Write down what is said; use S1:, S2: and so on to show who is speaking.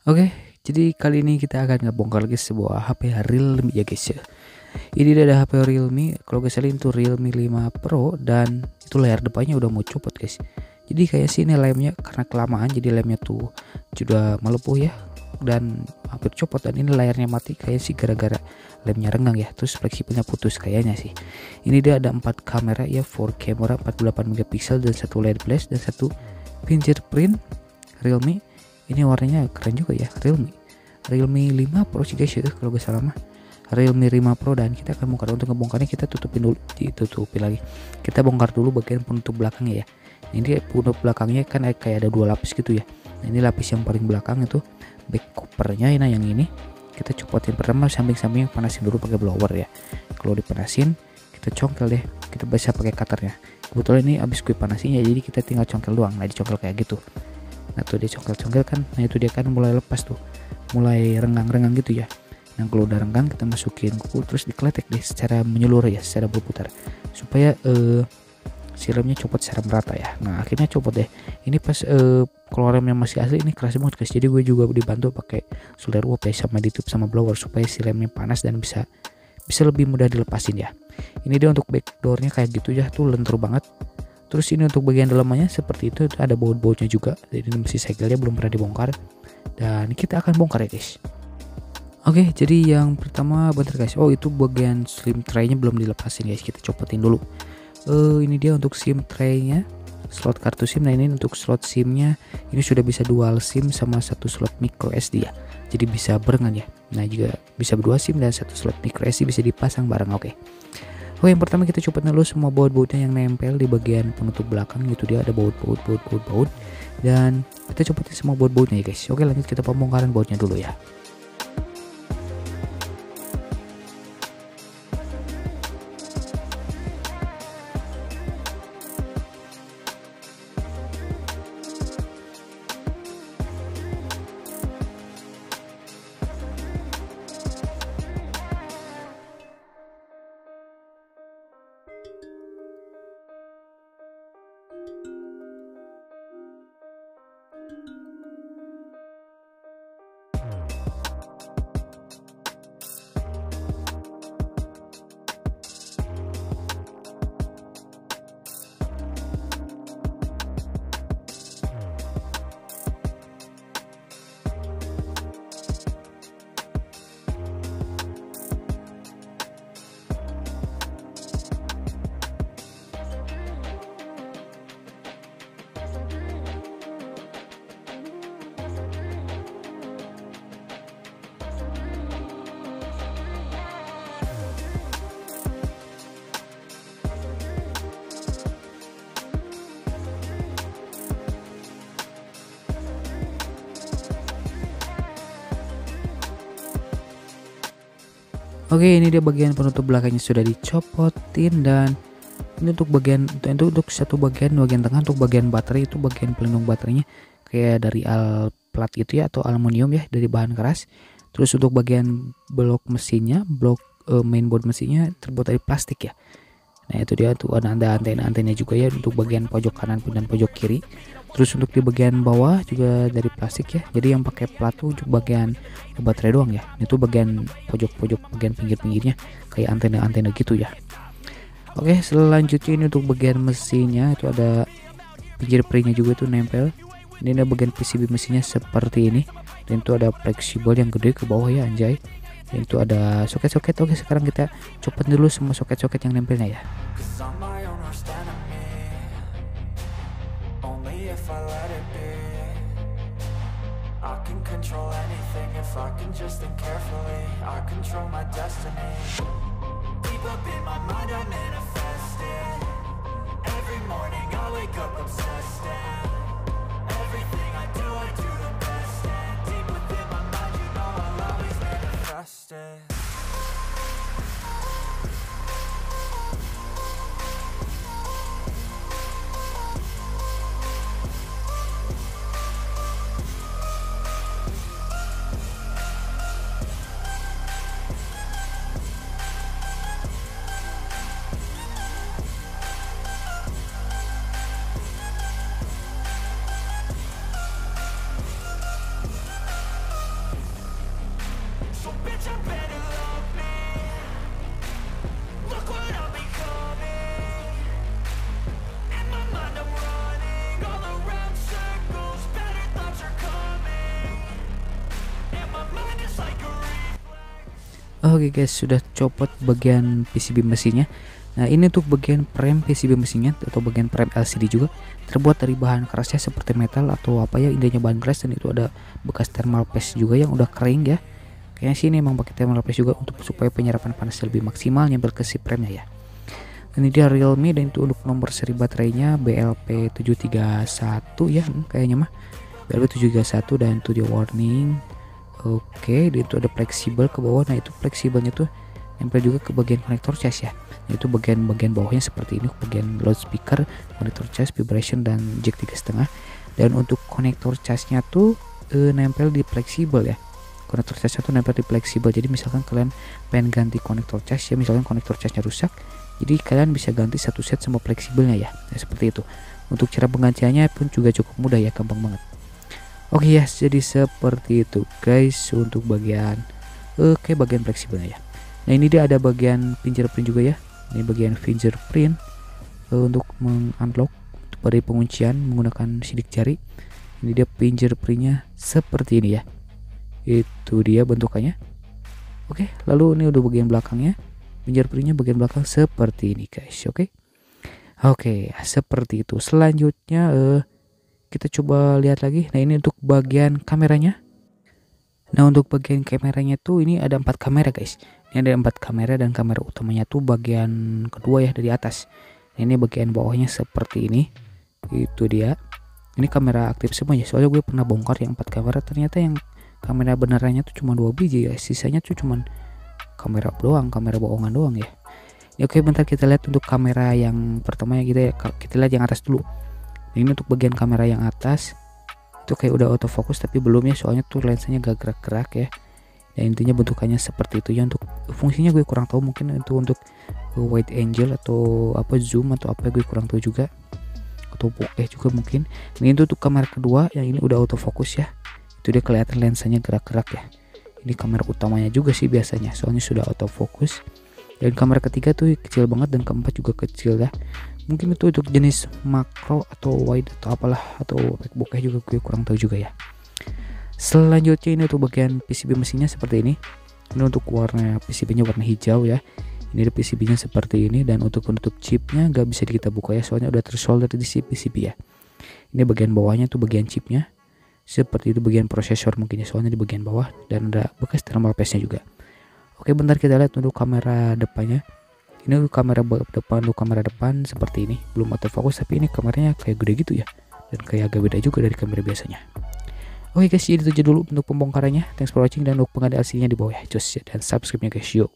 S1: Oke, jadi kali ini kita akan ngebongkar lagi sebuah HP Realme ya guys ya. Ini dia ada HP Realme, kalau guys lihat itu Realme 5 Pro dan itu layar depannya udah mau copot guys. Jadi kayak sini lemnya karena kelamaan jadi lemnya tuh sudah melepuh ya dan hampir copot, dan ini layarnya mati kayak sih gara-gara lemnya renggang ya, terus fleksibelnya putus kayaknya sih. Ini dia ada 4 kamera ya, 4 kamera 48 megapiksel dan satu LED flash dan satu fingerprint Realme. Ini warnanya keren juga ya, Realme 5 Pro sih guys ya, kalau gak salah mah Realme 5 Pro. Dan kita akan bongkar. Untuk ngebongkarnya kita tutupin dulu, ditutupi lagi, kita bongkar dulu bagian penutup belakangnya ya. Ini penutup belakangnya kan kayak ada 2 lapis gitu ya. Nah, ini lapis yang paling belakang itu back covernya. Nah yang ini kita copotin pertama samping-samping, panasin dulu pakai blower ya. Kalau dipanasin kita congkel deh, kita bisa pakai cutternya. Kebetulan ini habis gue panasin ya, jadi kita tinggal congkel doang. Nah dicongkel kayak gitu. Nah tuh dia congkel-congkel kan, nah itu dia kan mulai lepas tuh, mulai renggang-renggang gitu ya. Nah kalau udah renggang kita masukin kuku, terus dikeletek deh secara menyeluruh ya, secara berputar supaya siramnya copot secara merata ya. Nah akhirnya copot deh. Ini pas kalau remnya masih asli ini keras banget guys, jadi gue juga dibantu pakai solder uap ya, sama ditutup sama blower supaya siramnya panas dan bisa lebih mudah dilepasin ya. Ini dia untuk backdoornya kayak gitu ya, tuh lentur banget. Terus ini untuk bagian dalamnya seperti itu ada baut-bautnya juga. Jadi ini masih segelnya belum pernah dibongkar. Dan kita akan bongkar ya guys. Oke, jadi yang pertama bentar guys. Oh itu bagian SIM tray-nya belum dilepasin guys. Kita copotin dulu. Ini dia untuk SIM tray-nya, slot kartu SIM. Nah ini untuk slot SIM-nya ini sudah bisa dual SIM sama satu slot micro SD ya. Jadi bisa barengan ya. Nah juga bisa berdua SIM dan satu slot micro SD bisa dipasang bareng. Oke. Oh yang pertama kita copotin dulu semua baut-bautnya yang nempel di bagian penutup belakang. Itu dia ada baut dan kita copotin semua baut-bautnya ya guys. Oke lanjut kita pembongkaran bautnya dulu ya. Oke ini dia bagian penutup belakangnya sudah dicopotin, dan ini untuk bagian itu untuk satu bagian tengah untuk bagian baterai, itu bagian pelindung baterainya kayak dari plat gitu ya, atau aluminium ya, dari bahan keras. Terus untuk bagian blok mesinnya, mainboard mesinnya terbuat dari plastik ya. Nah itu dia tuh ada antena juga ya untuk bagian pojok kanan dan pojok kiri. Terus untuk di bagian bawah juga dari plastik ya, jadi yang pakai plat tuh bagian baterai doang ya. Itu bagian pojok bagian pinggirnya kayak antena gitu ya. Oke selanjutnya ini untuk bagian mesinnya, itu ada fingerprintnya juga tuh nempel. Ini ada bagian PCB mesinnya seperti ini, dan itu ada fleksibel yang gede ke bawah ya, anjay. Dan itu ada soket-soket. Oke sekarang kita copot dulu semua soket-soket yang nempelnya ya. Oke guys, sudah copot bagian PCB mesinnya. Nah ini untuk bagian frame PCB mesinnya atau bagian frame LCD juga terbuat dari bahan kerasnya seperti metal atau apa ya, intinya bahan keras, dan itu ada bekas thermal paste juga yang udah kering ya. Kayaknya sih ini emang pakai thermal paste juga untuk supaya penyerapan panas lebih maksimal nyampe ke si frame nya ya. Ini dia Realme, dan itu untuk nomor seri baterainya BLP731 ya, kayaknya mah BLP731, dan itu dia warning. Oke, itu ada fleksibel ke bawah. Nah itu fleksibelnya tuh nempel juga ke bagian konektor cas ya. Itu bagian bawahnya seperti ini, bagian loudspeaker, konektor cas, vibration, dan jack 3,5. Dan untuk konektor casnya tuh nempel di fleksibel ya. Konektor casnya tuh nempel di fleksibel. Jadi misalkan kalian pengen ganti konektor cas ya, misalkan konektor casnya rusak, jadi kalian bisa ganti satu set sama fleksibelnya ya. Nah, seperti itu. Untuk cara penggantiannya pun juga cukup mudah ya, gampang banget. Oke ya, jadi seperti itu guys untuk bagian bagian fleksibelnya ya. Nah ini dia ada bagian fingerprint juga ya. Ini bagian fingerprint untuk mengunlock dari penguncian menggunakan sidik jari. Ini dia fingerprintnya seperti ini ya. Itu dia bentukannya. Oke, lalu ini udah bagian belakangnya. Fingerprintnya bagian belakang seperti ini guys. Oke, seperti itu. Selanjutnya kita coba lihat lagi. Nah ini untuk bagian kameranya. Nah untuk bagian kameranya tuh ini ada 4 kamera guys. Ini ada 4 kamera, dan kamera utamanya tuh bagian kedua ya dari atas. Nah, ini bagian bawahnya seperti ini. Itu dia. Ini kamera aktif semua ya. Soalnya gue pernah bongkar yang 4 kamera, ternyata yang kamera benerannya tuh cuma 2 biji ya. Sisanya tuh cuman kamera doang, kamera bohongan doang ya. Oke, bentar kita lihat untuk kamera yang pertama ya, kita lihat yang atas dulu. Ini untuk bagian kamera yang atas itu kayak udah autofocus, tapi belum ya, soalnya tuh lensanya gak gerak-gerak ya. Dan intinya bentukannya seperti itu ya. Untuk fungsinya gue kurang tahu, mungkin itu untuk wide angle atau apa, zoom atau apa, gue kurang tahu juga, atau bokeh juga mungkin. Ini itu untuk kamera kedua yang ini udah autofocus ya. Itu dia kelihatan lensanya gerak-gerak ya. Ini kamera utamanya juga sih biasanya, soalnya sudah autofocus. Dan kamera ketiga tuh kecil banget, dan keempat juga kecil ya. Mungkin itu untuk jenis makro atau wide atau apalah, atau bokeh juga gue kurang tahu juga ya. Selanjutnya ini untuk bagian PCB mesinnya seperti ini. Ini untuk warna PCB-nya warna hijau ya. Ini PCB-nya seperti ini, dan untuk penutup chipnya nggak bisa kita buka ya, soalnya udah tersolder di si PCB ya. Ini bagian bawahnya tuh bagian chipnya. Seperti itu bagian prosesor mungkin ya, soalnya di bagian bawah, dan ada bekas thermal paste-nya juga. Oke, bentar kita lihat untuk kamera depannya. Ini kamera depan, untuk kamera depan seperti ini, belum autofocus, tapi ini kameranya kayak gede gitu ya, dan kayak agak beda juga dari kamera biasanya. Oke guys, jadi itu aja dulu untuk pembongkarannya. Thanks for watching, dan untuk pengganti LCD-nya di bawah ya, cus ya, dan subscribe-nya guys, yuk.